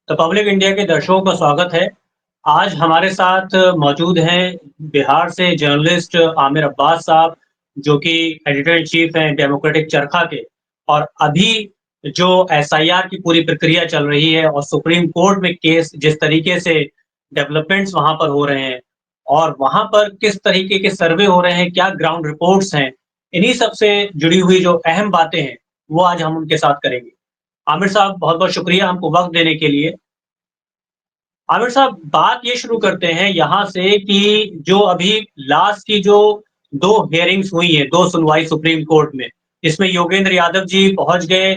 The public India के दर्शकों का स्वागत है। आज हमारे साथ मौजूद हैं बिहार से जर्नलिस्ट आमिर अब्बास साहब, जो कि एडिटर इन चीफ हैं डेमोक्रेटिक चरखा के। और अभी जो एसआईआर की पूरी प्रक्रिया चल रही है और सुप्रीम कोर्ट में केस जिस तरीके से डेवलपमेंट्स वहां पर हो रहे हैं और वहां पर किस तरीके के सर्वे हो रहे हैं, क्या ग्राउंड रिपोर्ट्स हैं, इन्हीं सब से जुड़ी हुई जो अहम बातें हैं वो आज हम उनके साथ करेंगे। आमिर साहब, बहुत बहुत शुक्रिया हमको वक्त देने के लिए। आमिर साहब, बात ये शुरू करते हैं यहाँ से कि जो अभी लास्ट की जो 2 हियरिंग्स हुई हैं, 2 सुनवाई सुप्रीम कोर्ट में, इसमें योगेंद्र यादव जी पहुँच गए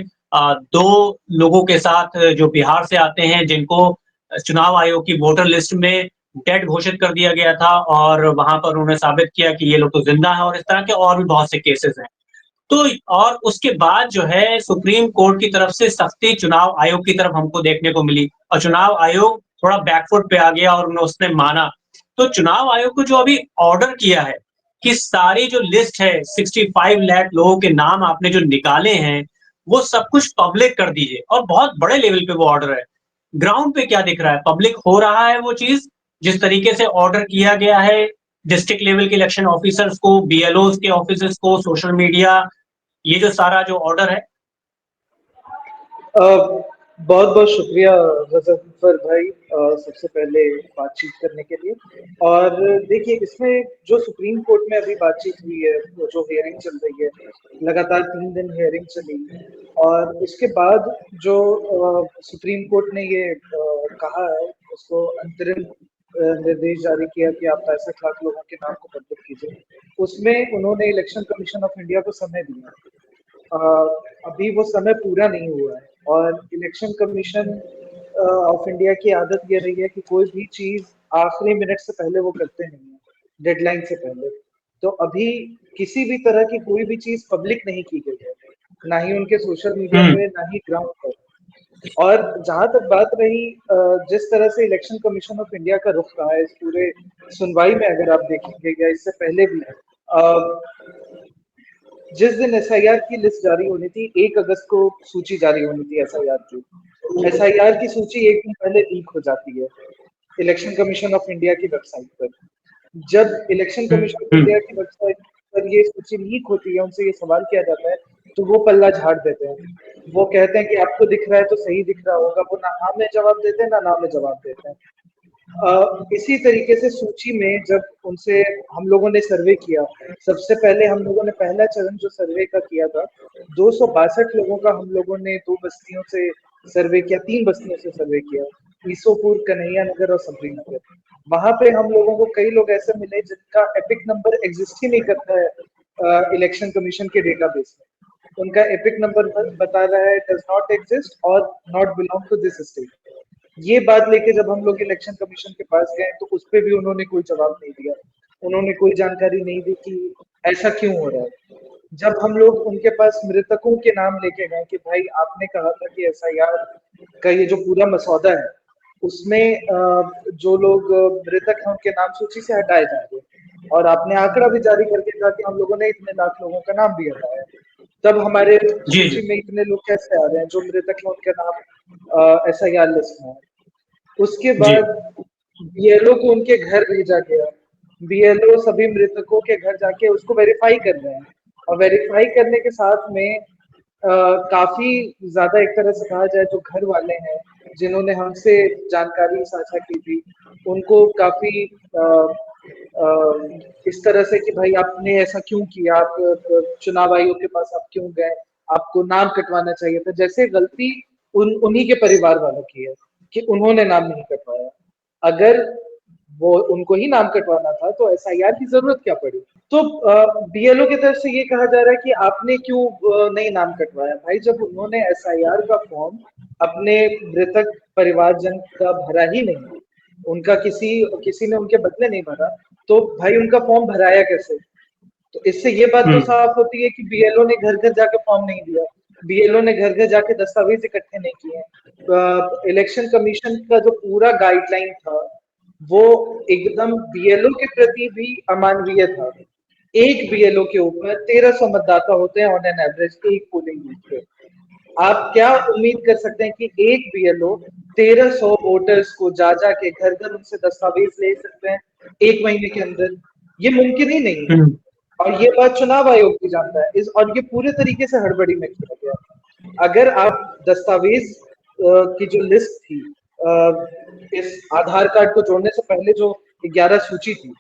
2 लोगों के साथ जो बिहार से आते हैं, जिनको चुनाव आयोग की वोटर लिस्ट में डेड घोषित कर दिया गया था और वहाँ पर उन्होंने साबित किया कि ये लोग तो ज़िंदा हैं और इस तरह के और भी बहुत से केसेज़ हैं। तो और उसके बाद जो है सुप्रीम कोर्ट की तरफ से सख्ती चुनाव आयोग की तरफ हमको देखने को मिली और चुनाव आयोग थोड़ा बैकफुट पे आ गया और उसने माना। तो चुनाव आयोग को जो अभी ऑर्डर किया है कि सारी जो लिस्ट है 65 लाख लोगों के नाम आपने जो निकाले हैं वो सब कुछ पब्लिक कर दीजिए, और बहुत बड़े लेवल पे वो ऑर्डर है। ग्राउंड पे क्या दिख रहा है? पब्लिक हो रहा है वो चीज जिस तरीके से ऑर्डर किया गया है? डिस्ट्रिक्ट लेवल के इलेक्शन ऑफिसर्स को, बीएलओ के ऑफिसर्स को, सोशल मीडिया, ये जो सारा जो ऑर्डर है। बहुत बहुत शुक्रिया गजफ्फर भाई, सबसे पहले बातचीत करने के लिए। और देखिए, इसमें जो सुप्रीम कोर्ट में अभी बातचीत हुई है, वो जो हियरिंग चल रही है, लगातार 3 दिन हियरिंग चली। और उसके बाद जो सुप्रीम कोर्ट ने ये कहा है, उसको अंतरिम निर्देश जारी किया कि आप 65 लाख लोगों के नाम को पब्लिक कीजिए। उसमें उन्होंने इलेक्शन कमीशन ऑफ इंडिया को समय दिया। अभी वो समय पूरा नहीं हुआ है और इलेक्शन कमीशन ऑफ इंडिया की आदत ये रही है कि कोई भी चीज आखिरी मिनट से पहले वो करते नहीं है, डेडलाइन से पहले। तो अभी किसी भी तरह की कोई भी चीज पब्लिक नहीं की गई है, ना ही उनके सोशल मीडिया पे, ना ही ग्राउंड पर। और जहां तक बात रही जिस तरह से इलेक्शन कमीशन ऑफ इंडिया का रुख रहा है इस पूरे सुनवाई में, अगर आप देखेंगे या इससे पहले भी, जिस दिन एसआईआर की लिस्ट जारी होनी थी, 1 अगस्त को सूची जारी होनी थी एसआईआर की। एसआईआर की सूची एक दिन पहले लीक हो जाती है इलेक्शन कमीशन ऑफ इंडिया की वेबसाइट पर। जब इलेक्शन कमीशन ऑफ इंडिया की वेबसाइट पर ये सूची लीक होती है, उनसे ये सवाल किया जाता है, तो वो पल्ला झाड़ देते हैं। वो कहते हैं कि आपको दिख रहा है तो सही दिख रहा होगा। वो ना हाँ में जवाब देते हैं, ना ना में जवाब देते हैं। इसी तरीके से सूची में जब उनसे हम लोगों ने सर्वे किया, सबसे पहले हम लोगों ने पहला चरण जो सर्वे का किया था, 262 लोगों का हम लोगों ने 2 बस्तियों से सर्वे किया, 3 बस्तियों से सर्वे किया, ईसोपुर, कन्हैया नगर और सबरी नगर। वहां पे हम लोगों को कई लोग ऐसे मिले जिनका एपिक नंबर एग्जिस्ट ही नहीं करता है इलेक्शन कमीशन के डेटाबेस में। उनका एपिक नंबर बता रहा है डज नॉट एग्जिस्ट और not belong to this state. ये बात लेके जब हम लोग इलेक्शन कमीशन के पास गए, तो उस पर भी उन्होंने कोई जवाब नहीं दिया। उन्होंने कोई जानकारी नहीं दी कि ऐसा क्यों हो रहा है। जब हम लोग उनके पास मृतकों के नाम लेके गए कि भाई आपने कहा था कि एसआईआर का ये जो पूरा मसौदा है, उसमें जो लोग मृतक हैं उनके नाम सूची से हटाए जाएंगे, और आपने आंकड़ा भी जारी करके कहा कि हम लोगों ने इतने लाख लोगों का नाम भी हटाया, तब हमारे जी जी। सूची में इतने लोग कैसे आ रहे हैं जो मृतक हैं उनके नाम एसआईआर लिस्ट में है। उसके जी। बाद बीएलओ को उनके घर भेजा गया। बीएलओ सभी मृतकों के घर जाके उसको वेरीफाई कर रहे हैं, और वेरीफाई करने के साथ में काफी ज्यादा, एक तरह से कहा जाए, जो घर वाले हैं जिन्होंने हमसे जानकारी साझा की थी, उनको काफी इस तरह से कि भाई आपने ऐसा क्यों किया, आप चुनाव आयोग के पास आप क्यों गए, आपको नाम कटवाना चाहिए था, जैसे गलती उन्हीं के परिवार वालों की है कि उन्होंने नाम नहीं कटवाया। अगर वो उनको ही नाम कटवाना था तो एसआईआर की जरूरत क्या पड़ी? तो बीएलओ की तरफ से ये कहा जा रहा है कि आपने क्यों नहीं नाम कटवाया। भाई, जब उन्होंने एसआईआर का फॉर्म अपने मृतक परिवारजन का भरा ही नहीं, उनका किसी किसी ने उनके बदले नहीं भरा, तो भाई उनका फॉर्म भराया कैसे? तो इससे ये बात तो साफ होती है कि बीएलओ ने घर घर जाके फॉर्म नहीं दिया, बीएलओ ने घर घर जाके दस्तावेज इकट्ठे नहीं किए। इलेक्शन कमीशन का जो पूरा गाइडलाइन था वो एकदम बीएलओ के प्रति भी अमानवीय था। एक बीएलओ के ऊपर 1300 मतदाता होते हैं ऑन एन एवरेज एक पोलिंग बूथ पे। आप क्या उम्मीद कर सकते हैं कि एक बीएलओ 1300 वोटर्स को जा जा के घर घर उनसे दस्तावेज ले सकते हैं 1 महीने के अंदर। ये मुमकिन ही नहीं है। और ये बात चुनाव आयोग भी जानता है। और ये पूरे तरीके से हड़बड़ी में किया गया। अगर आप दस्तावेज की जो लिस्ट थी, इस आधार कार्ड को जोड़ने से पहले जो 11 सूची थी,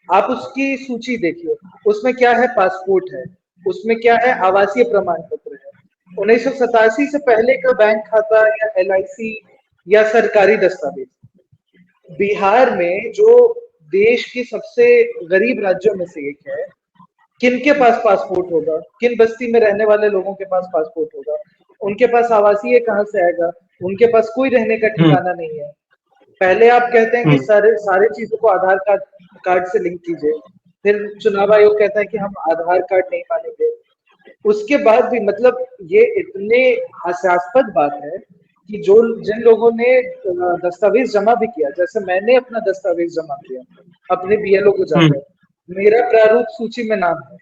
आप उसकी सूची देखिए। उसमें क्या है? पासपोर्ट है, उसमें क्या है? आवासीय प्रमाण पत्र है। 1987 से पहले का बैंक खाता या LIC या सरकारी दस्तावेज। बिहार में जो देश की सबसे गरीब राज्यों में से एक है, किनके पास पासपोर्ट होगा? किन बस्ती में रहने वाले लोगों के पास पासपोर्ट होगा? उनके पास आवासीय कहाँ से आएगा? उनके पास कोई रहने का ठिकाना नहीं है। पहले आप कहते हैं कि सारे सारे चीजों को आधार कार्ड से लिंक कीजिए, फिर चुनाव आयोग कहता है कि हम आधार कार्ड नहीं मानेंगे। उसके बाद भी मतलब ये इतने हास्यास्पद बात है कि जिन लोगों ने दस्तावेज जमा भी किया, जैसे मैंने अपना दस्तावेज जमा किया अपने BLO को जाकर, मेरा प्रारूप सूची में नाम है,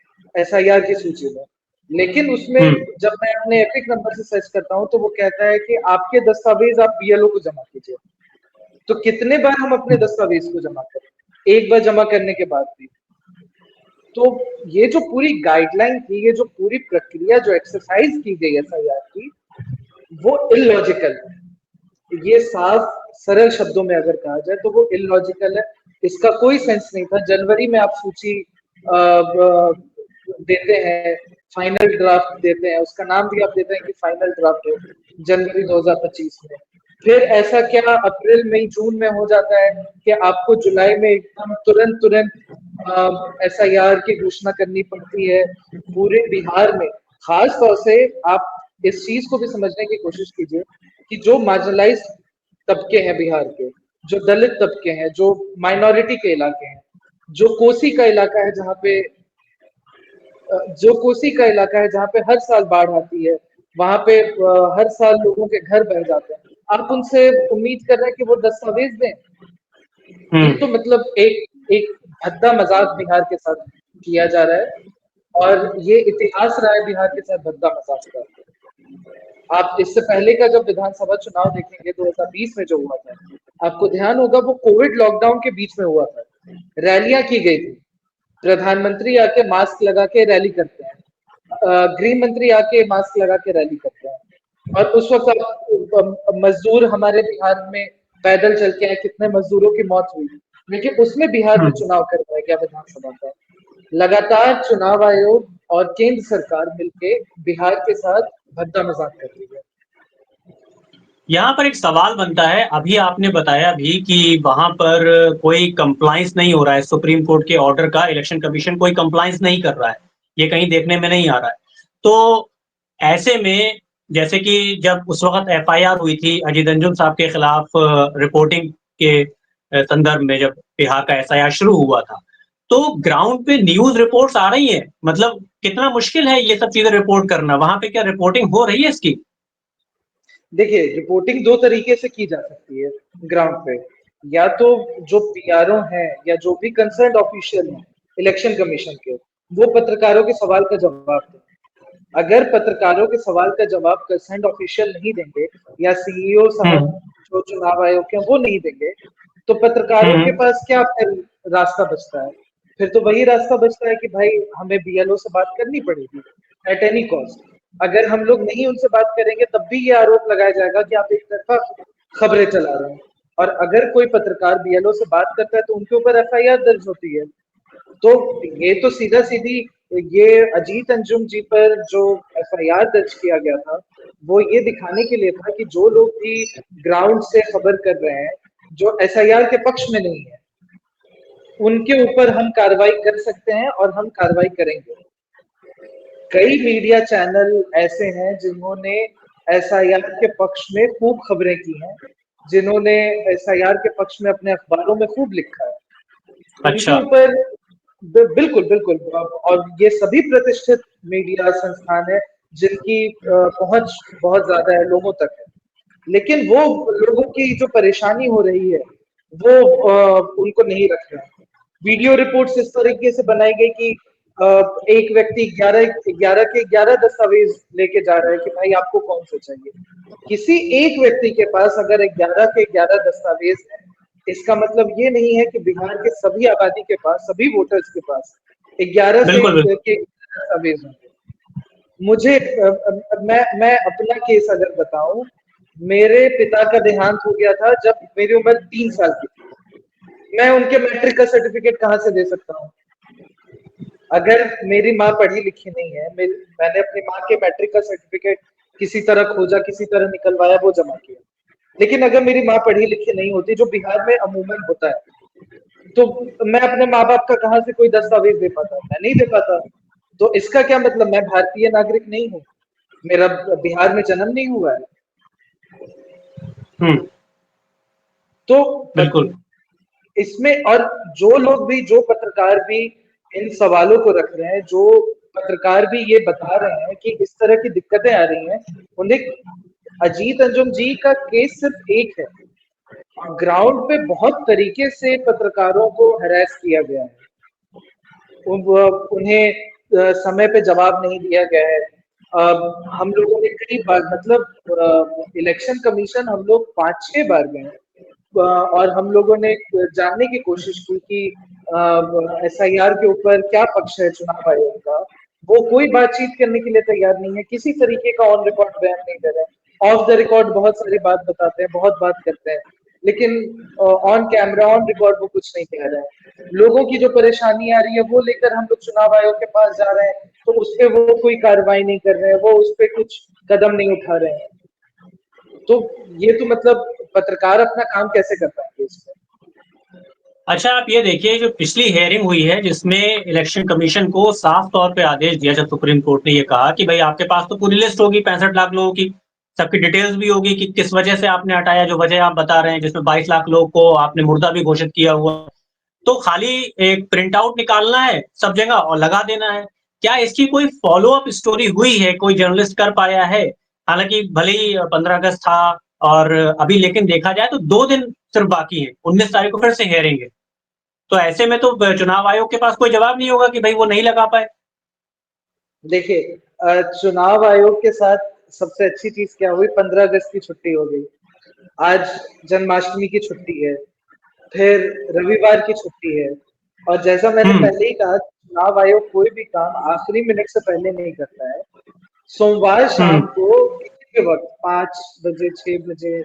SIR की सूची में, लेकिन उसमें जब मैं अपने एपिक नंबर से सर्च करता हूँ तो वो कहता है कि आपके दस्तावेज आप BLO को जमा कीजिए। तो कितने बार हम अपने दस्तावेज को जमा करें? एक बार जमा करने के बाद भी। तो ये जो पूरी गाइडलाइन थी, ये जो पूरी प्रक्रिया जो एक्सरसाइज की गई SIR की, वो इलॉजिकल है। ये साफ सरल शब्दों में अगर कहा जाए तो वो इलॉजिकल है। इसका कोई सेंस नहीं था। जनवरी में आप सूची देते हैं, फाइनल ड्राफ्ट देते हैं, उसका नाम भी आप देते हैं कि फाइनल ड्राफ्ट है, जनवरी 2025 में। फिर ऐसा क्या अप्रैल मई जून में हो जाता है कि आपको जुलाई में एकदम तुरंत SIR की घोषणा करनी पड़ती है पूरे बिहार में। खास तौर से आप इस चीज को भी समझने की कोशिश कीजिए कि जो मार्जिनलाइज तबके हैं बिहार के, जो दलित तबके हैं, जो माइनॉरिटी के इलाके हैं, जो कोसी का इलाका है जहाँ पे हर साल बाढ़ आती है, वहां पे हर साल लोगों के घर बह जाते हैं, आप उनसे उम्मीद कर रहे हैं कि वो दस्तावेज दें? ये तो मतलब एक एक भद्दा मजाक बिहार के साथ किया जा रहा है, और ये इतिहास रहा है बिहार के साथ भद्दा मजाक का। आप इससे पहले का जब विधानसभा चुनाव देखेंगे 2020 में जो हुआ था, आपको ध्यान होगा वो कोविड लॉकडाउन के बीच में हुआ था। रैलियां की गई थी, प्रधानमंत्री आके मास्क लगा के रैली करते हैं, गृह मंत्री आके मास्क लगा के रैली करते हैं, और उस वक्त मजदूर हमारे बिहार में पैदल चल के आए, कितने मजदूरों की मौत हुई, लेकिन उसमें बिहार में चुनाव करवाया गया विधानसभा का। लगातार चुनाव आयोग और केंद्र सरकार मिलके बिहार के साथ भद्दा मजाक कर रही है। यहाँ पर एक सवाल बनता है, अभी आपने बताया भी कि वहां पर कोई कंप्लायंस नहीं हो रहा है, सुप्रीम कोर्ट के ऑर्डर का इलेक्शन कमीशन कोई कंप्लायंस नहीं कर रहा है, ये कहीं देखने में नहीं आ रहा है। तो ऐसे में जैसे कि जब उस वक्त FIR हुई थी अजीत अंजुम साहब के खिलाफ रिपोर्टिंग के संदर्भ में, जब बिहार का SIR शुरू हुआ था, तो ग्राउंड पे न्यूज रिपोर्ट्स आ रही है, मतलब कितना मुश्किल है ये सब चीजें रिपोर्ट करना, वहां पे क्या रिपोर्टिंग हो रही है इसकी? देखिए, रिपोर्टिंग दो तरीके से की जा सकती है ग्राउंड पे। या तो जो PRO हैं या जो भी कंसर्न ऑफिशियल हैं इलेक्शन कमीशन के, वो पत्रकारों के सवाल का जवाब दें। अगर पत्रकारों के सवाल का जवाब कंसर्न ऑफिशियल नहीं देंगे, या CEO साहब जो चुनाव आयोग के वो नहीं देंगे, तो पत्रकारों के पास क्या फिर रास्ता बचता है? फिर तो वही रास्ता बचता है कि भाई हमें BLO से बात करनी पड़ेगी एट एनी कॉस्ट। अगर हम लोग नहीं उनसे बात करेंगे तब भी ये आरोप लगाया जाएगा कि आप एक तरफा खबरें चला रहे हैं। और अगर कोई पत्रकार BLO से बात करता है तो उनके ऊपर FIR दर्ज होती है। तो ये तो सीधा सीधी ये अजीत अंजुम जी पर जो FIR दर्ज किया गया था, वो ये दिखाने के लिए था कि जो लोग भी ग्राउंड से खबर कर रहे हैं, जो SIR के पक्ष में नहीं है, उनके ऊपर हम कार्रवाई कर सकते हैं और हम कार्रवाई करेंगे। कई मीडिया चैनल ऐसे हैं जिन्होंने SIR के पक्ष में खूब खबरें की हैं, जिन्होंने SIR के पक्ष में अपने अखबारों में खूब लिखा है। उनके ऊपर बिल्कुल बिल्कुल, और ये सभी प्रतिष्ठित मीडिया संस्थान है जिनकी पहुंच बहुत ज्यादा है, लोगों तक है। लेकिन वो लोगों की जो परेशानी हो रही है वो उनको नहीं रख रहे हैं। वीडियो रिपोर्ट्स इस तरीके से बनाई गई कि एक व्यक्ति 11 के 11 दस्तावेज लेके जा रहा है कि भाई आपको कौन सा चाहिए। किसी एक व्यक्ति के पास अगर 11 के 11 दस्तावेज है, इसका मतलब ये नहीं है कि बिहार के सभी आबादी के पास, सभी वोटर्स के पास 11 बिल्कुल बिल्कुल। के दस्तावेज होंगे। मुझे मैं अपना केस अगर बताऊं, मेरे पिता का देहांत हो गया था जब मेरी उम्र 3 साल की थी। मैं उनके मैट्रिक का सर्टिफिकेट कहाँ से दे सकता हूँ? अगर मेरी माँ पढ़ी लिखी नहीं है, मैंने अपनी माँ के मैट्रिक का सर्टिफिकेट किसी तरह खोजा, किसी तरह निकलवाया, वो जमा किया। लेकिन अगर मेरी माँ पढ़ी लिखी नहीं होती, जो बिहार में अमूमन होता है, तो मैं अपने माँ बाप का कहाँ से कोई दस्तावेज दे पाता? मैं नहीं दे पाता। तो इसका क्या मतलब मैं भारतीय नागरिक नहीं हूँ? मेरा बिहार में जन्म नहीं हुआ है? हम्म। तो बिल्कुल। इसमें और जो लोग भी, जो पत्रकार भी इन सवालों को रख रहे हैं, जो पत्रकार भी ये बता रहे हैं कि इस तरह की दिक्कतें आ रही हैं, उन्हें अजीत अंजुम जी का केस सिर्फ एक है। ग्राउंड पे बहुत तरीके से पत्रकारों को हरास किया गया है, उन्हें समय पे जवाब नहीं दिया गया है। हम लोगों ने कई बार, मतलब इलेक्शन कमीशन हम लोग 5-6 बार गए, और हम लोगों ने जानने की कोशिश की कि एसआईआर के ऊपर क्या पक्ष है चुनाव आयोग का। वो कोई बातचीत करने के लिए तैयार नहीं है, किसी तरीके का ऑन रिकॉर्ड बयान नहीं दे रहे। ऑफ द रिकॉर्ड बहुत सारी बात बताते हैं, बहुत बात करते हैं, लेकिन ऑन कैमरा, ऑन रिकॉर्ड वो कुछ नहीं कह रहे हैं। लोगों की जो परेशानी आ रही है वो लेकर हम लोग चुनाव आयोग के पास जा रहे हैं, तो उस पर वो कोई कार्रवाई नहीं कर रहे हैं, वो उस पर कुछ कदम नहीं उठा रहे हैं। तो ये तो मतलब पत्रकार अपना काम कैसे कर पाएंगे इसमें? अच्छा, आप ये देखिए, जो पिछली हेयरिंग हुई है जिसमें इलेक्शन कमीशन को साफ तौर पे आदेश दिया, जब सुप्रीम कोर्ट ने ये कहा कि भाई आपके पास तो पूरी लिस्ट होगी 65 लाख लोगों की, सबकी डिटेल्स भी होगी कि किस वजह से आपने हटाया, जो वजह आप बता रहे हैं, जिसमें 22 लाख लोगों को आपने मुर्दा भी घोषित किया हुआ, तो खाली एक प्रिंट आउट निकालना है सब जगह और लगा देना है। क्या इसकी कोई फॉलो अप स्टोरी हुई है, कोई जर्नलिस्ट कर पाया है? हालांकि भले ही 15 अगस्त था, और अभी लेकिन देखा जाए तो 2 दिन सिर्फ बाकी है, 19 तारीख को फिर से हेयरिंग है। तो ऐसे में तो चुनाव आयोग के पास कोई जवाब नहीं होगा कि भाई वो नहीं लगा पाए। देखिए, चुनाव आयोग के साथ सबसे अच्छी चीज क्या हुई? 15 अगस्त की छुट्टी हो गई, आज जन्माष्टमी की छुट्टी है, फिर रविवार की छुट्टी है। और जैसा मैंने हम्म। पहले ही कहा, चुनाव आयोग कोई भी काम आखिरी मिनट से पहले नहीं करता है। सोमवार शाम हम्म। को किसी भी वक्त 5 बजे, 6 बजे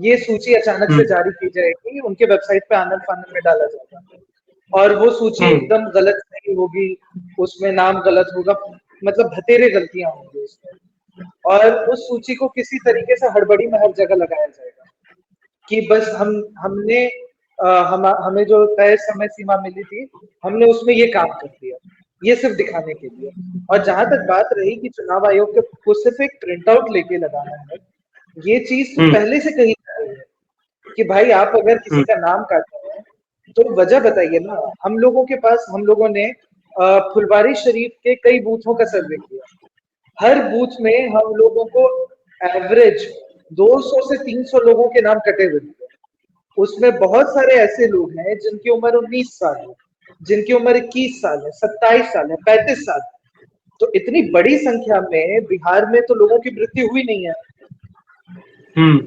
ये सूची अचानक से हम्म। जारी की जाएगी, उनके वेबसाइट पे आनन फानन में डाला जाएगा, और वो सूची हम्म। एकदम गलत नहीं होगी, उसमें नाम गलत होगा, मतलब भतेरे गलतियां होंगी उसमें। और उस सूची को किसी तरीके से हड़बड़ी में हर जगह लगाया जाएगा कि बस हमने हमें जो तय समय सीमा मिली थी, हमने उसमें ये काम कर दिया, ये सिर्फ दिखाने के लिए। और जहां तक बात रही कि चुनाव आयोग को सिर्फ एक प्रिंट आउट लेके लगाना है, ये चीज तो हम्म। पहले से कही जा रही है कि भाई आप अगर किसी हम्म। का नाम काट रहे हैं तो वजह बताइए ना। हम लोगों ने फुलवारी शरीफ के कई बूथों का सर्वे किया। हर बूथ में हम लोगों को एवरेज 200 से 300 लोगों के नाम कटे हुए मिले। उसमें बहुत सारे ऐसे लोग हैं जिनकी उम्र 19 साल है, जिनकी उम्र 21 साल है, 27 साल है, 35 साल है। तो इतनी बड़ी संख्या में बिहार में तो लोगों की मृत्यु हुई नहीं है। हम्म।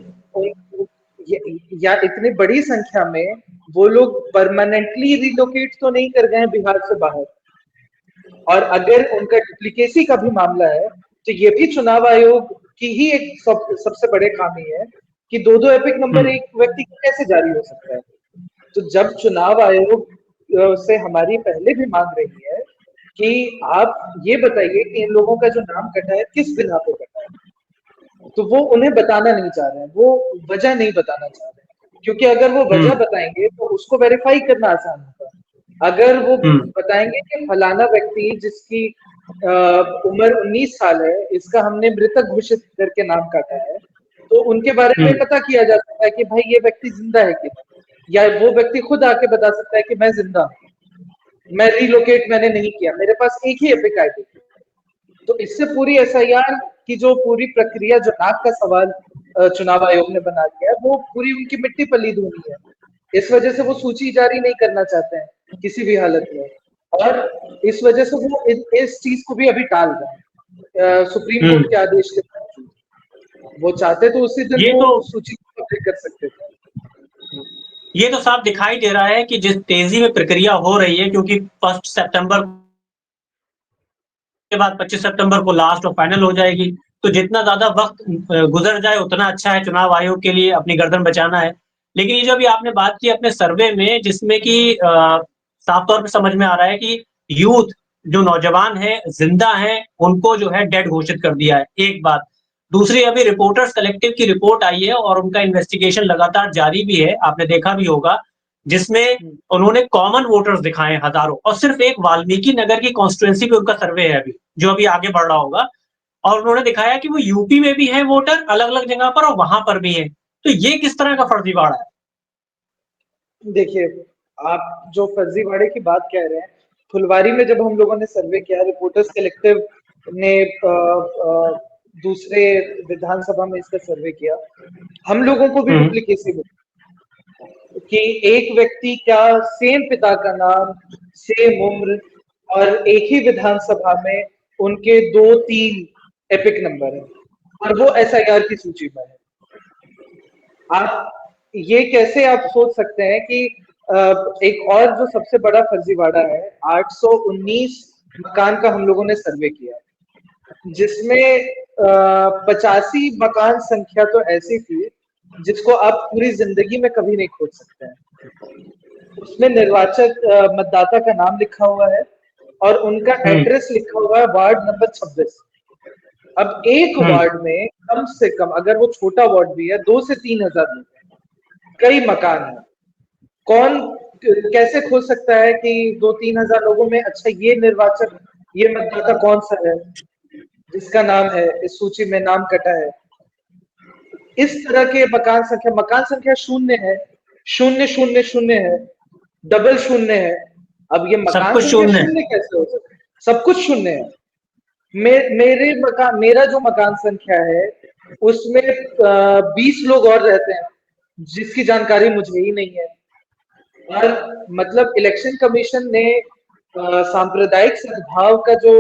या इतनी बड़ी संख्या में वो लोग परमानेंटली रिलोकेट तो नहीं कर गए हैं बिहार से बाहर। और अगर उनका डुप्लीकेसी का भी मामला है, तो ये भी चुनाव आयोग की ही एक सबसे बड़े खामी है कि दो दो एपिक नंबर हम्म। एक व्यक्ति का कैसे जारी हो सकता है। तो जब चुनाव आयोग से हमारी पहले भी मांग रही है कि आप ये बताइए कि इन लोगों का जो नाम कटा है किस बिना पे कटा है, तो वो उन्हें बताना नहीं चाह रहे हैं, वो वजह नहीं बताना चाह रहे हैं। क्योंकि अगर वो वजह हम्म। बताएंगे तो उसको वेरीफाई करना आसान होगा। अगर वो हम्म। बताएंगे कि फलाना व्यक्ति जिसकी उम्र 19 साल है, इसका हमने मृतक घोषित करके नाम काटा है, तो उनके बारे में हम्म। पता किया जा सकता है कि भाई ये व्यक्ति जिंदा है कि नहीं। या वो व्यक्ति खुद आके बता सकता है कि मैं जिंदा हूँ, मैं रिलोकेट मैंने नहीं किया, मेरे पास एक ही एपिक आईडी थी। तो इससे पूरी एसआईआर की जो पूरी प्रक्रिया, जो नाक का सवाल चुनाव आयोग ने बना दिया है, वो पूरी उनकी मिट्टी पलीद होनी है। इस वजह से वो सूची जारी नहीं करना चाहते हैं किसी भी हालत में। और इस वजह से वो इस चीज को भी अभी टाल रहे हैं सुप्रीम कोर्ट के आदेश के बावजूद। वो चाहते तो उसी दिन ये वो तो सूची को पब्लिक कर सकते थे। ये तो साफ दिखाई दे रहा है कि जिस तेजी में प्रक्रिया हो रही है, क्योंकि 1 सितंबर के बाद 25 सितंबर को लास्ट और फाइनल हो जाएगी, तो जितना ज्यादा वक्त गुजर जाए उतना अच्छा है। चुनाव आयोग के लिए अपनी गर्दन बचाना है। लेकिन ये जो अभी आपने बात की अपने सर्वे में, जिसमें कि साफ तौर पे समझ में आ रहा है कि यूथ जो नौजवान है, जिंदा है, उनको जो है डेड घोषित कर दिया है, एक बात। दूसरी, अभी रिपोर्टर्स कलेक्टिव की रिपोर्ट आई है और उनका इन्वेस्टिगेशन लगातार जारी भी है, आपने देखा भी होगा, जिसमें उन्होंने कॉमन वोटर्स दिखाए हजारों, और सिर्फ एक वाल्मीकि नगर की कॉन्स्टिट्यूएंसी पे उनका सर्वे है अभी, जो अभी आगे बढ़ रहा होगा। और उन्होंने दिखाया कि वो यूपी में भी है वोटर अलग अलग जगह पर, और वहां पर भी है। तो ये किस तरह का फर्जीवाड़ा है? देखिए, आप जो फर्जीवाड़े की बात कह रहे हैं, फुलवारी में जब हम लोगों ने सर्वे किया, रिपोर्टर्स कलेक्टिव ने दूसरे विधानसभा में इसका सर्वे किया, हम लोगों को भी डुप्लीकेसी मिली कि एक व्यक्ति क्या सेम पिता का नाम, सेम उम्र, और एक ही विधानसभा में उनके 2-3 एपिक नंबर है, और वो एसआईआर की सूची में है। आप ये कैसे आप सोच सकते हैं कि एक और जो सबसे बड़ा फर्जीवाड़ा है, 819 मकान का हम लोगों ने सर्वे किया, जिसमें 85 मकान संख्या तो ऐसी थी जिसको आप पूरी जिंदगी में कभी नहीं खोज सकते हैं। उसमें निर्वाचक मतदाता का नाम लिखा हुआ है और उनका एड्रेस लिखा हुआ है वार्ड नंबर 26। अब एक वार्ड में कम से कम, अगर वो छोटा वार्ड भी है, 2 से 3 हजार लोग हैं, कई मकान है। कौन कैसे खोज सकता है कि 2-3 हजार लोगों में अच्छा ये निर्वाचक, ये मतदाता कौन सा है जिसका नाम है इस सूची में नाम कटा है? इस तरह के मकान संख्या शून्य है, 000 है, डबल शून्य है। अब ये सब मकान कुछ संख्या शून्य है। शून्य कैसे हो सकता है? सब कुछ शून्य है। मेरा जो मकान संख्या है उसमें 20 लोग और रहते हैं जिसकी जानकारी मुझे ही नहीं है। और मतलब इलेक्शन कमीशन ने सांप्रदायिक सद्भाव का जो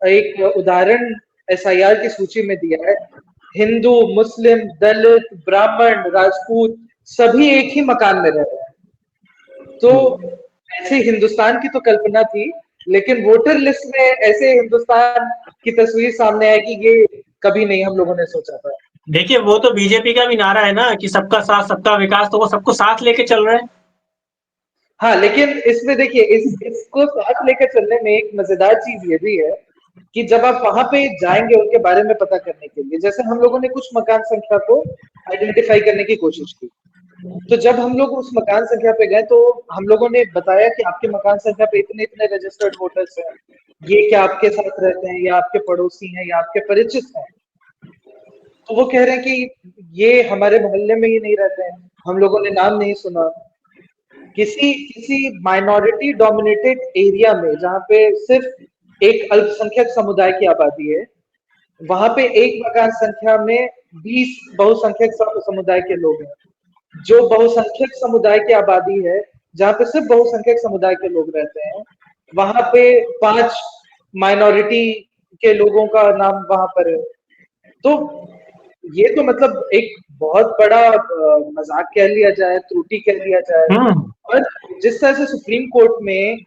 एक उदाहरण एसआईआर की सूची में दिया है, हिंदू, मुस्लिम, दलित, ब्राह्मण, राजपूत सभी एक ही मकान में रह रहे हैं। तो ऐसे हिंदुस्तान की तो कल्पना थी, लेकिन वोटर लिस्ट में ऐसे हिंदुस्तान की तस्वीर सामने आएगी, ये कभी नहीं हम लोगों ने सोचा था। देखिए, वो तो बीजेपी का भी नारा है ना कि सबका साथ सबका विकास, तो वो सबको साथ लेके चल रहे हैं। हाँ, लेकिन इसमें देखिए, इसको साथ लेकर चलने में एक मजेदार चीज ये भी है कि जब आप वहां पे जाएंगे उनके बारे में पता करने के लिए, जैसे हम लोगों ने कुछ मकान संख्या को आइडेंटिफाई करने की कोशिश की, तो जब हम लोग उस मकान संख्या पे गए तो हम लोगों ने बताया कि आपके मकान संख्या पे इतने इतने रजिस्टर्ड वोटर्स हैं, ये क्या आपके साथ रहते हैं या आपके पड़ोसी हैं या आपके परिचित हैं? तो वो कह रहे हैं कि ये हमारे मोहल्ले में ही नहीं रहते हैं, हम लोगों ने नाम नहीं सुना। किसी किसी माइनॉरिटी डोमिनेटेड एरिया में जहाँ पे सिर्फ एक अल्पसंख्यक समुदाय की आबादी है, वहां पे एक मकान संख्या में 20 बहुसंख्यक समुदाय के लोग हैं। जो बहुसंख्यक समुदाय की आबादी है, जहाँ पे सिर्फ बहुसंख्यक समुदाय के लोग रहते हैं, वहां पे 5 माइनॉरिटी के लोगों का नाम वहां पर है। तो ये तो मतलब एक बहुत बड़ा मजाक कह लिया जाए, त्रुटि कह लिया जाए। और जिस तरह से सुप्रीम कोर्ट में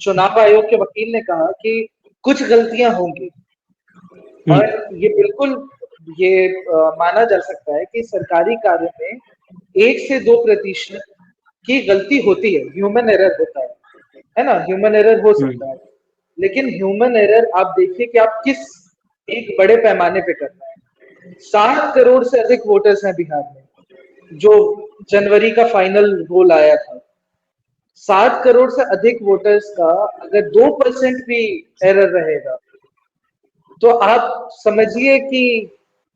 चुनाव आयोग के वकील ने कहा कि कुछ गलतियां होंगी, और ये बिल्कुल ये माना जा सकता है कि सरकारी कार्य में 1 से 2% की गलती होती है, ह्यूमन एरर होता है ना, ह्यूमन एरर हो सकता है। लेकिन ह्यूमन एरर आप देखिए कि आप किस एक बड़े पैमाने पे कर रहे हैं। 7 करोड़ से अधिक वोटर्स हैं बिहार में, जो जनवरी का फाइनल रोल आया था। 7 करोड़ से अधिक वोटर्स का अगर 2% भी एरर रहेगा, तो आप समझिए कि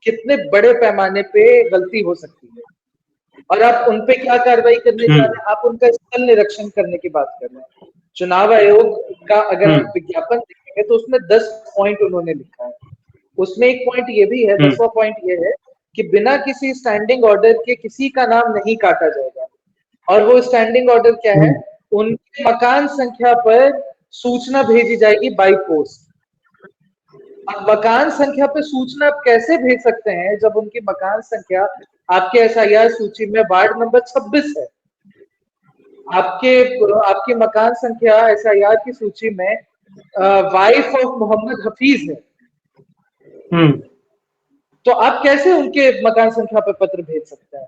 कितने बड़े पैमाने पे गलती हो सकती है। और आप उन पे क्या कार्रवाई करने जा रहे हैं? आप उनका स्थल निरीक्षण करने की बात कर रहे हैं। चुनाव आयोग का अगर आप विज्ञापन देखेंगे तो उसमें 10 पॉइंट उन्होंने लिखा है। उसमें एक पॉइंट ये भी है, 10वां पॉइंट ये है कि बिना किसी स्टैंडिंग ऑर्डर के किसी का नाम नहीं काटा जाएगा। और वो स्टैंडिंग ऑर्डर क्या है? उनके मकान संख्या पर सूचना भेजी जाएगी बाई पोस्ट। अब मकान संख्या पे सूचना आप कैसे भेज सकते हैं जब उनकी मकान संख्या आपके एसआईआर सूची में वार्ड नंबर 26 है? आपके आपकी मकान संख्या एसआईआर की सूची में वाइफ ऑफ मोहम्मद हफीज है। तो आप कैसे उनके मकान संख्या पे पत्र भेज सकते हैं?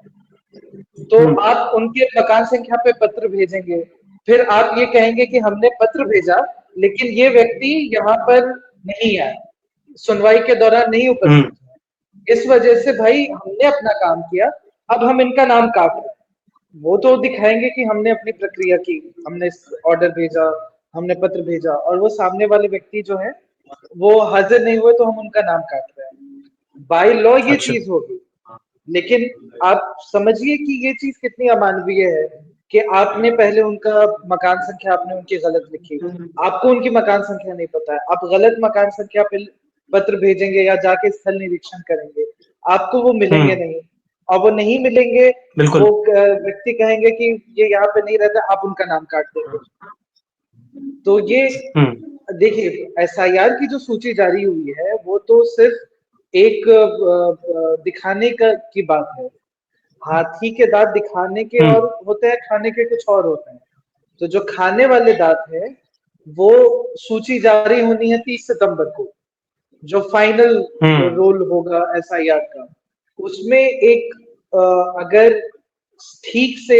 तो आप उनके मकान संख्या पे पत्र भेजेंगे, फिर आप ये कहेंगे कि हमने पत्र भेजा लेकिन ये व्यक्ति यहाँ पर नहीं आया, सुनवाई के दौरान नहीं उपस्थित है। इस वजह से भाई हमने अपना काम किया, अब हम इनका नाम काट रहे हैं। वो तो दिखाएंगे कि हमने अपनी प्रक्रिया की, हमने ऑर्डर भेजा, हमने पत्र भेजा, और वो सामने वाले व्यक्ति जो है वो हाजिर नहीं हुए तो हम उनका नाम काट रहे हैं। बाय लॉ ये चीज होगी, लेकिन आप समझिए कि ये चीज कितनी अमानवीय है कि आपने पहले उनका मकान संख्या आपने उनकी गलत लिखी, आपको उनकी मकान संख्या नहीं पता है, आप गलत मकान संख्या पे पत्र भेजेंगे या जाके स्थल निरीक्षण करेंगे, आपको वो मिलेंगे नहीं, और वो नहीं मिलेंगे, वो व्यक्ति कहेंगे कि ये यहाँ पे नहीं रहता, आप उनका नाम काट देंगे। तो ये देखिए, एसआईआर की जो सूची जारी हुई है वो तो सिर्फ एक दिखाने की बात है। हाथी के दांत दिखाने के और होते हैं, खाने के कुछ और होते हैं। तो जो खाने वाले दांत है वो सूची जारी होनी है 30 सितंबर को, जो फाइनल रोल होगा एसआईआर का। उसमें एक अगर ठीक से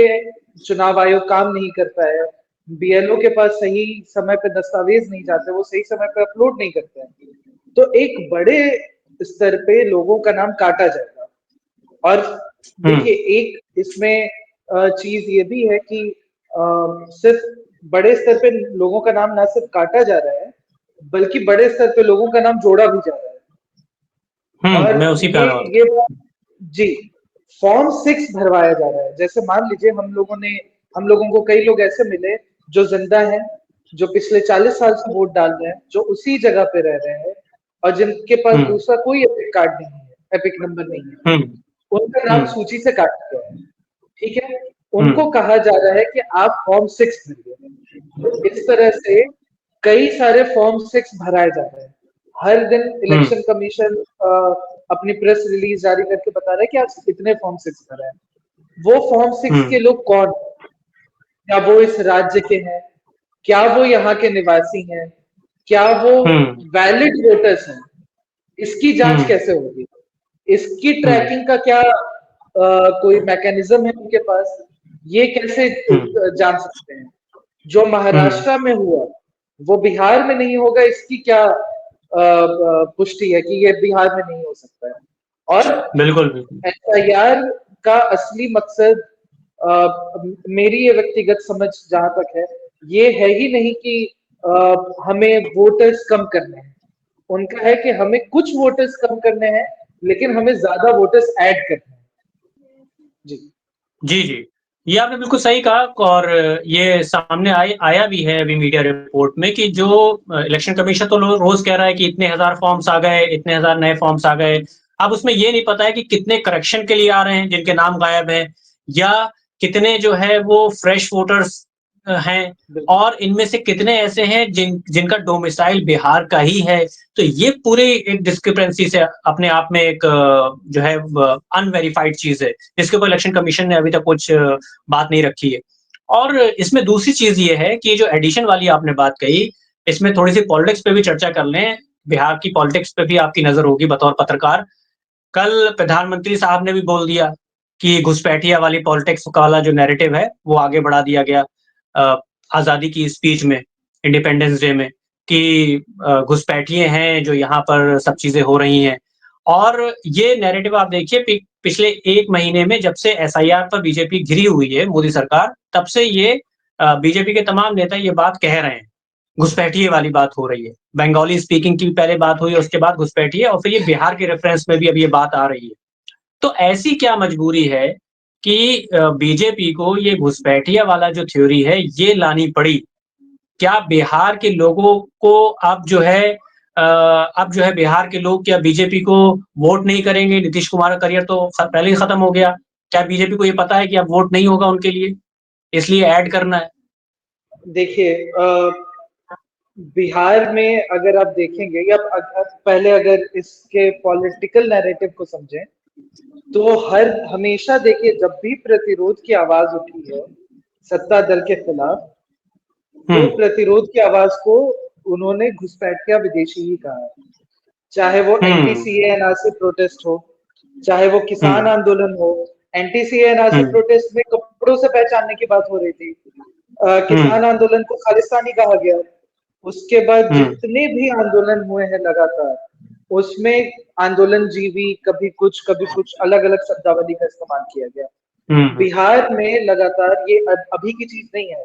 चुनाव आयोग काम नहीं करता है, बीएलओ के पास सही समय पे दस्तावेज नहीं जाते, वो सही समय पे अपलोड नहीं करते हैं, तो एक बड़े स्तर पे लोगों का नाम काटा जाएगा। और देखिए, एक इसमें चीज ये भी है कि सिर्फ बड़े स्तर पे लोगों का नाम ना सिर्फ काटा जा रहा है, बल्कि बड़े स्तर पे लोगों का नाम जोड़ा भी जा रहा है। और मैं उसी ये जी, फॉर्म 6 भरवाया जा रहा है। जैसे मान लीजिए हम लोगों को कई लोग ऐसे मिले जो जिंदा हैं, जो पिछले 40 साल से वोट डाल रहे हैं, जो उसी जगह पे रह रहे हैं, और जिनके पास दूसरा कोई एपिक कार्ड नहीं है, एपिक नंबर नहीं है, उनका नाम सूची से काट दिया है। ठीक है, उनको कहा जा रहा है कि आप फॉर्म 6 भरिए। तो इस तरह से कई सारे फॉर्म 6 भराए जा रहे हैं। हर दिन इलेक्शन कमीशन अपनी प्रेस रिलीज जारी करके बता रहा है कि आज इतने फॉर्म 6 भरे हैं। वो फॉर्म 6 के लोग कौन, क्या वो इस राज्य के हैं, क्या वो यहाँ के निवासी हैं, क्या वो वैलिड वोटर्स हैं, इसकी जांच कैसे होगी? इसकी ट्रैकिंग का क्या कोई मैकेनिज्म है उनके पास? ये कैसे जान सकते हैं? जो महाराष्ट्र में हुआ वो बिहार में नहीं होगा, इसकी क्या पुष्टि है कि ये बिहार में नहीं हो सकता है? और बिल्कुल एफआईआर का असली मकसद, मेरी ये व्यक्तिगत समझ जहां तक है, ये है ही नहीं कि हमें वोटर्स कम करने हैं। उनका है कि हमें कुछ वोटर्स कम करने हैं, लेकिन हमें ज्यादा वोटर्स ऐड करने हैं। जी। ये आपने बिल्कुल सही कहा, और ये सामने आया भी है अभी मीडिया रिपोर्ट में कि जो इलेक्शन कमीशन तो रोज कह रहा है कि इतने हजार फॉर्म्स आ गए, इतने हजार नए फॉर्म्स आ गए। अब उसमें ये नहीं पता है कि कितने करेक्शन के लिए आ रहे हैं जिनके नाम गायब है, या कितने जो है वो फ्रेश वोटर्स हैं, और इनमें से कितने ऐसे हैं जिनका डोमिसाइल बिहार का ही है। तो ये पूरी एक डिस्क्रिपेंसी से अपने आप में एक जो है अनवेरिफाइड चीज है, जिसके ऊपर इलेक्शन कमीशन ने अभी तक कुछ बात नहीं रखी है। और इसमें दूसरी चीज ये है कि जो एडिशन वाली आपने बात कही, इसमें थोड़ी सी पॉलिटिक्स पे भी चर्चा कर लें। बिहार की पॉलिटिक्स पे भी आपकी नजर होगी बतौर पत्रकार। कल प्रधानमंत्री साहब ने भी बोल दिया कि घुसपैठिया वाली पॉलिटिक्स वाला जो नैरेटिव है वो आगे बढ़ा दिया गया आजादी की स्पीच में, इंडिपेंडेंस डे में, कि घुसपैठिए हैं जो यहाँ पर सब चीजें हो रही हैं। और ये नैरेटिव आप देखिए, पिछले 1 महीने में जब से एसआईआर पर बीजेपी घिरी हुई है मोदी सरकार, तब से ये बीजेपी के तमाम नेता ये बात कह रहे हैं, घुसपैठिए वाली बात हो रही है। बंगाली स्पीकिंग की भी पहले बात हुई, उसके बाद घुसपैठिए, और फिर ये बिहार के रेफरेंस में भी अब ये बात आ रही है। तो ऐसी क्या मजबूरी है कि बीजेपी को ये घुसपैठिया वाला जो थ्योरी है ये लानी पड़ी? क्या बिहार के लोगों को अब जो है बिहार के लोग क्या बीजेपी को वोट नहीं करेंगे? नीतीश कुमार का करियर तो पहले ही खत्म हो गया। क्या बीजेपी को ये पता है कि अब वोट नहीं होगा उनके लिए, इसलिए ऐड करना है? देखिए, बिहार में अगर आप देखेंगे या पहले अगर इसके पॉलिटिकल नैरेटिव को समझें, तो हर हमेशा देखिए जब भी प्रतिरोध की आवाज उठी है सत्ता दल के खिलाफ, तो प्रतिरोध की आवाज को उन्होंने घुसपैठिया विदेशी ही कहा है। चाहे वो एंटी सीए एनआरसी प्रोटेस्ट हो, चाहे वो किसान आंदोलन हो। एंटी सीए एनआरसी प्रोटेस्ट में कपड़ों से पहचानने की बात हो रही थी। किसान आंदोलन को खालिस्तानी कहा गया। उसके बाद जितने भी आंदोलन हुए हैं लगातार, उसमें आंदोलन जीवी कभी कुछ अलग अलग शब्दावली का इस्तेमाल किया गया। बिहार में लगातार ये अभी की चीज नहीं है,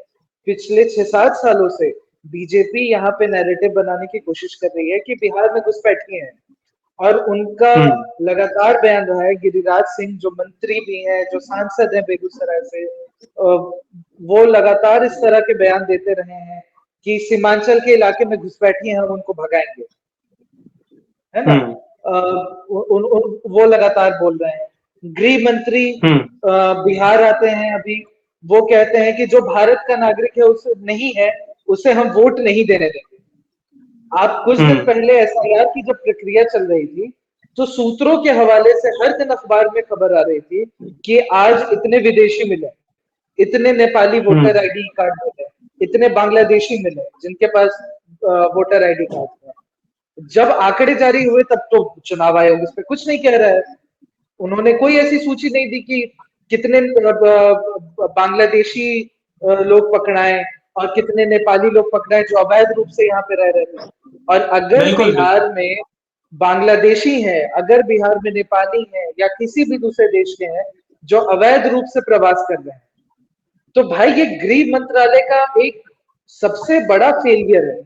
पिछले 6-7 सालों से बीजेपी यहाँ पे नैरेटिव बनाने की कोशिश कर रही है कि बिहार में घुसपैठिए हैं, और उनका लगातार बयान रहा है। गिरिराज सिंह जो मंत्री भी हैं, जो सांसद हैं बेगूसराय से, वो लगातार इस तरह के बयान देते रहे हैं कि सीमांचल के इलाके में घुसपैठिए हैं, हम उनको भगाएंगे, है ना। वो लगातार बोल रहे हैं। गृह मंत्री बिहार आते हैं अभी, वो कहते हैं कि जो भारत का नागरिक है उसे नहीं है, उसे हम वोट नहीं देने देंगे। आप कुछ दिन पहले एसआईआर की जब प्रक्रिया चल रही थी, तो सूत्रों के हवाले से हर दिन अखबार में खबर आ रही थी कि आज इतने विदेशी मिले, इतने नेपाली वोटर आईडी कार्ड मिले, इतने बांग्लादेशी मिले जिनके पास वोटर आईडी कार्ड है। जब आंकड़े जारी हुए तब तो चुनाव आयोग इस पे कुछ नहीं कह रहा है। उन्होंने कोई ऐसी सूची नहीं दी कि कितने बांग्लादेशी लोग पकड़ाए और कितने नेपाली लोग पकड़ाए जो अवैध रूप से यहाँ पे रह रहे थे। और अगर बिहार में बांग्लादेशी है, अगर बिहार में नेपाली है या किसी भी दूसरे देश के हैं जो अवैध रूप से प्रवास कर रहे हैं, तो भाई ये गृह मंत्रालय का एक सबसे बड़ा फेलियर है।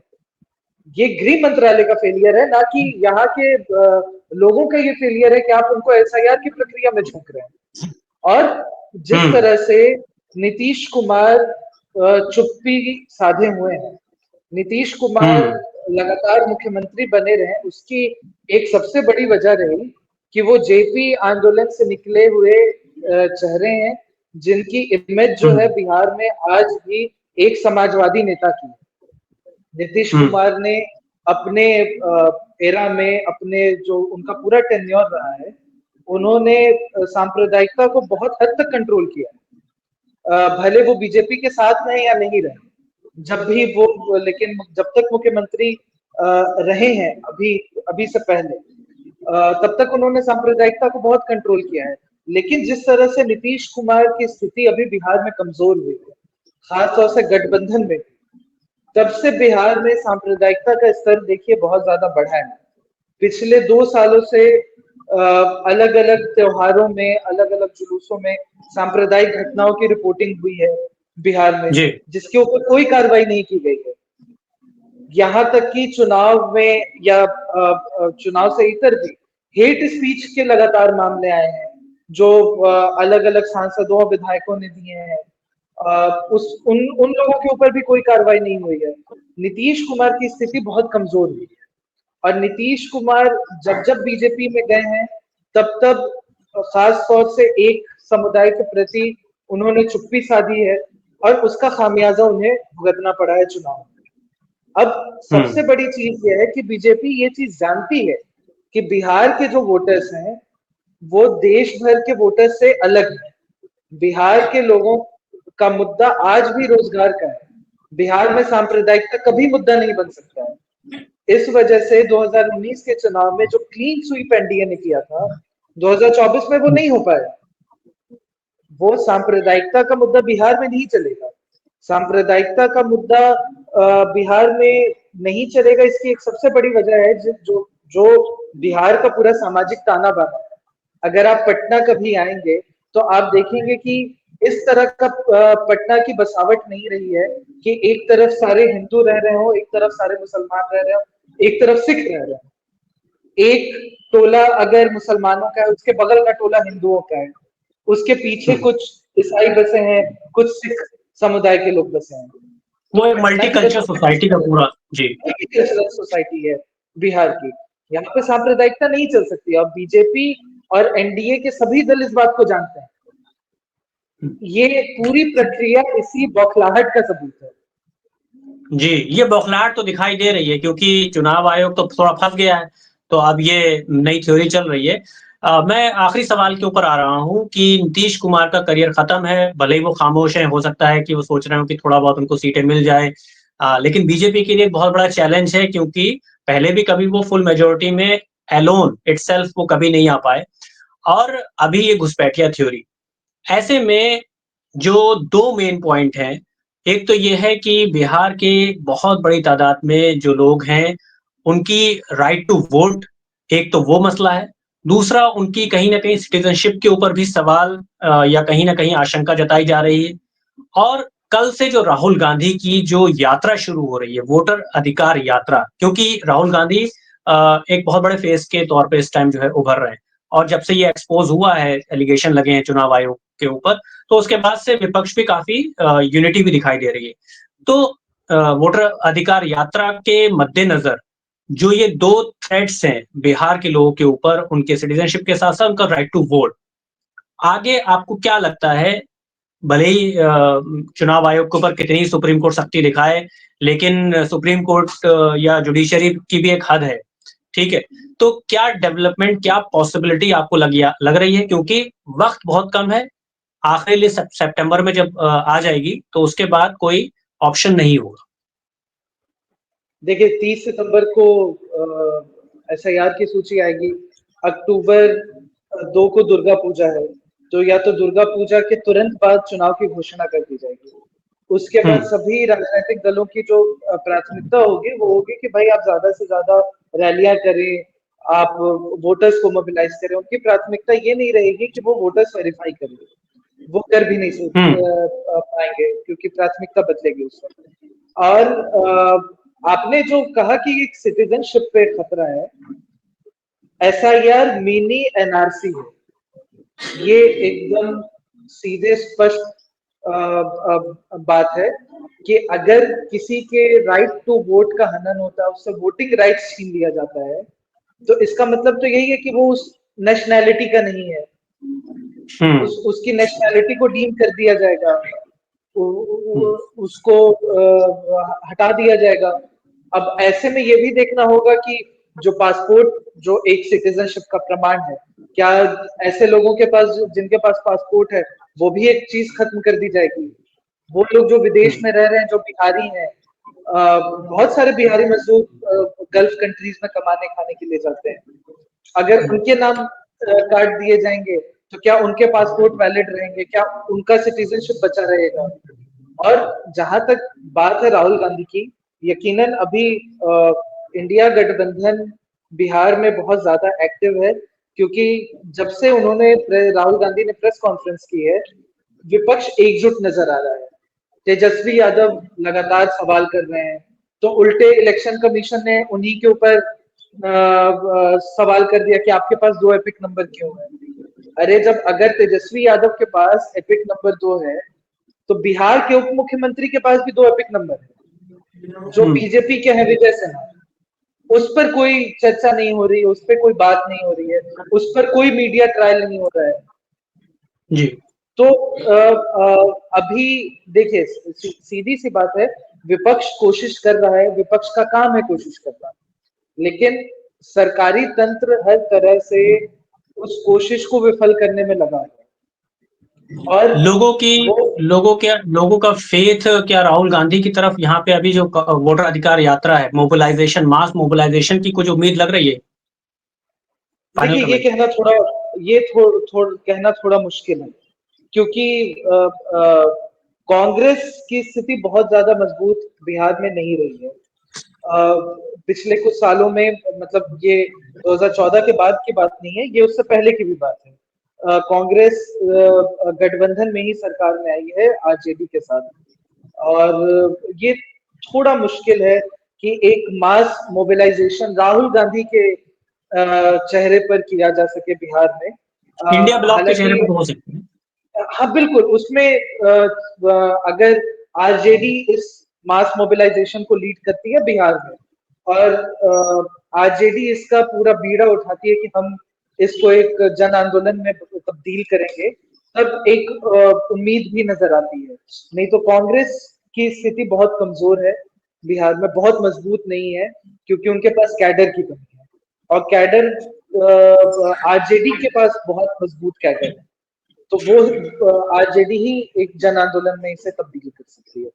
ये गृह मंत्रालय का फेलियर है, ना कि यहाँ के लोगों का ये फेलियर है कि आप उनको एसआईआर की प्रक्रिया में झोंक रहे हैं। और जिस तरह से नीतीश कुमार चुप्पी साधे हुए हैं, नीतीश कुमार लगातार मुख्यमंत्री बने रहे, उसकी एक सबसे बड़ी वजह रही कि वो जेपी आंदोलन से निकले हुए चेहरे हैं, जिनकी इमेज जो है बिहार में आज भी एक समाजवादी नेता की है। नीतीश कुमार ने अपने एरा में, अपने जो उनका पूरा टेन्योर रहा है, उन्होंने सांप्रदायिकता को बहुत हद तक कंट्रोल किया। भले वो बीजेपी के साथ रहे या नहीं रहे, जब भी वो, लेकिन जब तक मुख्यमंत्री रहे हैं अभी से पहले, तब तक उन्होंने सांप्रदायिकता को बहुत कंट्रोल किया है। लेकिन जिस तरह से नीतीश कुमार की स्थिति अभी बिहार में कमजोर हुई है, खासतौर से गठबंधन में, तब से बिहार में सांप्रदायिकता का स्तर देखिए बहुत ज्यादा बढ़ा है। पिछले 2 सालों से अलग अलग त्योहारों में, अलग अलग जुलूसों में सांप्रदायिक घटनाओं की रिपोर्टिंग हुई है बिहार में, जिसके ऊपर कोई कार्रवाई नहीं की गई है। यहाँ तक कि चुनाव में या चुनाव से इतर भी हेट स्पीच के लगातार मामले आए हैं, जो अलग अलग सांसदों विधायकों ने दिए हैं। उन लोगों के ऊपर भी कोई कार्रवाई नहीं हुई है। नीतीश कुमार की स्थिति बहुत कमजोर हुई है, और नीतीश कुमार जब जब बीजेपी में गए हैं, तब तब खास तौर से एक समुदाय के प्रति उन्होंने चुप्पी साधी है, और उसका खामियाजा उन्हें भुगतना पड़ा है चुनाव में। अब सबसे बड़ी चीज यह है कि बीजेपी ये चीज जानती है कि बिहार के जो वोटर्स हैं वो देश भर के वोटर्स से अलग है। बिहार के लोगों का मुद्दा आज भी रोजगार का है। बिहार में सांप्रदायिकता कभी मुद्दा नहीं बन सकता है। इस वजह से 2019 के चुनाव में जो क्लीन स्वीप एनडीए ने किया था, 2024 में वो नहीं हो पाया। वो सांप्रदायिकता का मुद्दा बिहार में नहीं चलेगा। सांप्रदायिकता का मुद्दा बिहार में नहीं चलेगा। इसकी एक सबसे बड़ी वजह है जो बिहार का पूरा सामाजिक ताना बाना है। अगर आप पटना कभी आएंगे तो आप देखेंगे कि इस तरह का पटना की बसावट नहीं रही है कि एक तरफ सारे हिंदू रह रहे हो, एक तरफ सारे मुसलमान रह रहे हो, एक तरफ सिख रह रहे हो। एक टोला अगर मुसलमानों का है, उसके बगल का टोला हिंदुओं का है, उसके पीछे कुछ ईसाई बसे हैं, कुछ सिख समुदाय के लोग बसे हैं। वो एक मल्टीकल्चरल सोसाइटी का पूरा मल्टीकल्चरल सोसाइटी है बिहार की। यहाँ पे सांप्रदायिकता नहीं चल सकती। और बीजेपी और एनडीए के सभी दल इस बात को जानते हैं। ये पूरी प्रक्रिया इसी बौखलाहट का सबूत है। जी, ये बौखलाहट तो दिखाई दे रही है क्योंकि चुनाव आयोग तो थोड़ा फँस गया है, तो अब ये नई थ्योरी चल रही है। मैं आखिरी सवाल के ऊपर आ रहा हूँ कि नीतीश कुमार का करियर खत्म है, भले ही वो खामोश हैं, हो सकता है कि वो सोच रहे हों कि थोड़ा बहुत उनको सीटें मिल जाएँ। लेकिन बीजेपी के लिए एक बहुत बड़ा चैलेंज है क्योंकि पहले भी कभी वो फुल मेजॉरिटी में अलोन इटसेल्फ वो कभी नहीं आ पाए और अभी ये घुसपैठिया थ्योरी। ऐसे में जो 2 मेन पॉइंट हैं, एक तो ये है कि बिहार के बहुत बड़ी तादाद में जो लोग हैं, उनकी राइट टू वोट, एक तो वो मसला है। दूसरा उनकी कहीं न कहीं सिटीज़नशिप के ऊपर भी सवाल या कहीं न कहीं आशंका जताई जा रही है। और कल से जो राहुल गांधी की जो यात्रा शुरू हो रही है, वोटर अधिकार यात्रा, क्योंकि राहुल गांधी एक बहुत बड़े फेस के तौर पे इस टाइम जो है उभर रहे हैं। और जब से ये एक्सपोज़ हुआ है, एलिगेशन लगे हैं चुनाव आयोग के ऊपर, तो उसके बाद से विपक्ष भी काफ़ी यूनिटी भी दिखाई दे रही है। तो वोटर अधिकार यात्रा के मद्देनज़र जो ये 2 थ्रेट्स हैं बिहार के लोगों के ऊपर, उनके सिटीज़नशिप के साथ-साथ उनका राइट टू वोट, आगे आपको क्या लगता है भले ही चुनाव आयोग के ऊपर कितनी सुप्रीम कोर्ट सख्ती दिखाए, लेकिन सुप्रीम कोर्ट या जुडिशरी की भी एक हद है, ठीक है? तो क्या डेवलपमेंट, क्या पॉसिबिलिटी आपको लग रही है? क्योंकि वक़्त बहुत कम है, आखिरी सितंबर में जब आ जाएगी, तो उसके बाद कोई ऑप्शन नहीं होगा। देखिए 30 सितंबर को एसआईआर की सूची आएगी। अक्टूबर 2 को दुर्गा पूजा है, तो या तो दुर्गा पूजा के तुरंत बाद चुनाव की घोषणा कर दी जाएगी। उसके हुँ, बाद सभी राजनीतिक दलों की जो प्राथमिकता होगी वो होगी कि भाई आप ज्यादा से ज्यादा रैलियां करें, आप वोटर्स को मोबिलाइज करें। उनकी प्राथमिकता ये नहीं रहेगी कि वो वोटर्स वेरीफाई करें, वो कर भी नहीं हुँ, पाएंगे क्योंकि प्राथमिकता बदलेगी उस वक्त। और आपने जो कहा कि एक सिटीजनशिप पे खतरा है, एसआईआर मिनी एनआरसी है, ये एकदम सीधे स्पष्ट बात है कि अगर किसी के राइट टू वोट का हनन होता है, उससे वोटिंग राइट्स छीन लिया जाता है, तो इसका मतलब तो यही है कि वो उस नेशनैलिटी का नहीं है, हुँ, उसकी नेशनैलिटी को डीम कर दिया जाएगा, हुँ, उसको हटा दिया जाएगा। अब ऐसे में ये भी देखना होगा कि जो पासपोर्ट, जो एक सिटीजनशिप का प्रमाण है, क्या ऐसे लोगों के पास जिनके पास पासपोर्ट है वो भी एक चीज खत्म कर दी जाएगी? वो लोग जो हुँ, विदेश में रह रहे हैं, जो बिहारी हैं, बहुत सारे बिहारी मजदूर गल्फ कंट्रीज में कमाने खाने के लिए जाते हैं, अगर हुँ, उनके नाम काट दिए जाएंगे तो क्या उनके पासपोर्ट वैलिड रहेंगे? क्या उनका सिटीजनशिप बचा रहेगा? और जहां तक बात है राहुल गांधी की, यकीनन अभी इंडिया गठबंधन बिहार में बहुत ज्यादा एक्टिव है, क्योंकि जब से उन्होंने राहुल गांधी ने प्रेस कॉन्फ्रेंस की है, विपक्ष एकजुट नजर आ रहा है। तेजस्वी यादव लगातार सवाल कर रहे हैं, तो उल्टे इलेक्शन कमीशन ने उन्हीं के ऊपर सवाल कर दिया कि आपके पास 2 एपिक नंबर क्यों है? अरे जब अगर तेजस्वी यादव के पास एपिक नंबर 2 है, तो बिहार के उप मुख्यमंत्री के पास भी 2 एपिक नंबर है, जो हुँ, बीजेपी के हैं, विजय सिन्हा। उस पर कोई चर्चा नहीं हो रही है, उस पर कोई बात नहीं हो रही है, उस पर कोई मीडिया ट्रायल नहीं हो रहा है। जी। तो अभी देखिए, सीधी सी बात है, विपक्ष कोशिश कर रहा है, विपक्ष का काम है कोशिश करना, लेकिन सरकारी तंत्र हर तरह से उस कोशिश को विफल करने में लगा है। और लोगों की वो लोगों का फेथ क्या राहुल गांधी की तरफ यहाँ पे अभी जो वोटर अधिकार यात्रा है, मोबिलाइजेशन, मास मोबिलाइजेशन की कुछ उम्मीद लग रही है? फाइनल देखिए, ये कमेंट। कहना थोड़ा, ये कहना थोड़ा मुश्किल है, क्योंकि कांग्रेस की स्थिति बहुत ज्यादा मजबूत बिहार में नहीं रही है। पिछले कुछ सालों में, मतलब ये 2014 के बाद की बात नहीं है, ये उससे पहले की भी बात है। कांग्रेस गठबंधन में ही सरकार में आई है आरजेडी के साथ, और ये थोड़ा मुश्किल है कि एक मास मोबिलाइजेशन राहुल गांधी के चेहरे पर किया जा सके बिहार में। इंडिया ब्लॉक के चेहरे हालांकि पर तो हो सकती है। हाँ बिल्कुल, उसमें अगर आरजेडी इस मास मोबिलाइजेशन को लीड करती है बिहार में, और आरजेडी इसका पूरा बीड़ा उठाती है कि हम इसको एक जन आंदोलन में तब्दील करेंगे, तब एक उम्मीद भी नजर आती है। नहीं तो कांग्रेस की स्थिति बहुत कमजोर है। बिहार में बहुत मजबूत नहीं है, क्योंकि उनके पास कैडर की कमी है, और कैडर आरजेडी के पास बहुत मजबूत कैडर है, तो वो आरजेडी ही एक जन आंदोलन में इसे तब्दील कर सकती है।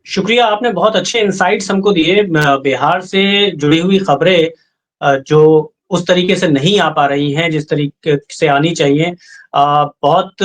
शुक्रिया, आपने बहुत अच्छे इनसाइट्स हमको दिए। बिहार से जुड़ी हुई खबरें जो उस तरीके से नहीं आ पा रही हैं, जिस तरीके से आनी चाहिए। बहुत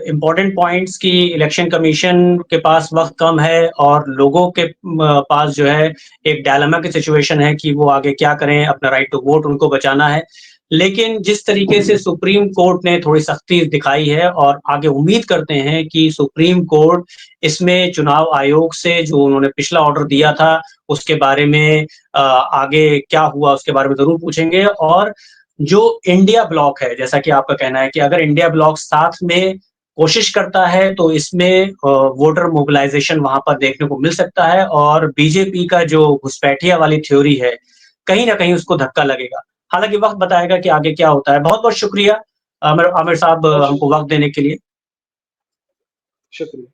इम्पोर्टेंट पॉइंट्स कि इलेक्शन कमीशन के पास वक़्त कम है और लोगों के पास जो है एक डायलेमा की सिचुएशन है कि वो आगे क्या करें, अपना राइट टू वोट उनको बचाना है। लेकिन जिस तरीके से सुप्रीम कोर्ट ने थोड़ी सख्ती दिखाई है और आगे उम्मीद करते हैं कि सुप्रीम कोर्ट इसमें चुनाव आयोग से जो उन्होंने पिछला ऑर्डर दिया था, उसके बारे में आगे क्या हुआ उसके बारे में ज़रूर पूछेंगे। और जो इंडिया ब्लॉक है, जैसा कि आपका कहना है कि अगर इंडिया ब्लॉक साथ में कोशिश करता है तो इसमें वोटर मोबिलाइजेशन वहाँ पर देखने को मिल सकता है और बीजेपी का जो घुसपैठिया वाली थ्योरी है, कहीं न कहीं उसको धक्का लगेगा। हालाँकि वक़्त बताएगा कि आगे क्या होता है। बहुत-बहुत शुक्रिया आमिर साहब बहुत हमको शुक्रिया। वक़्त देने के लिए। शुक्रिया।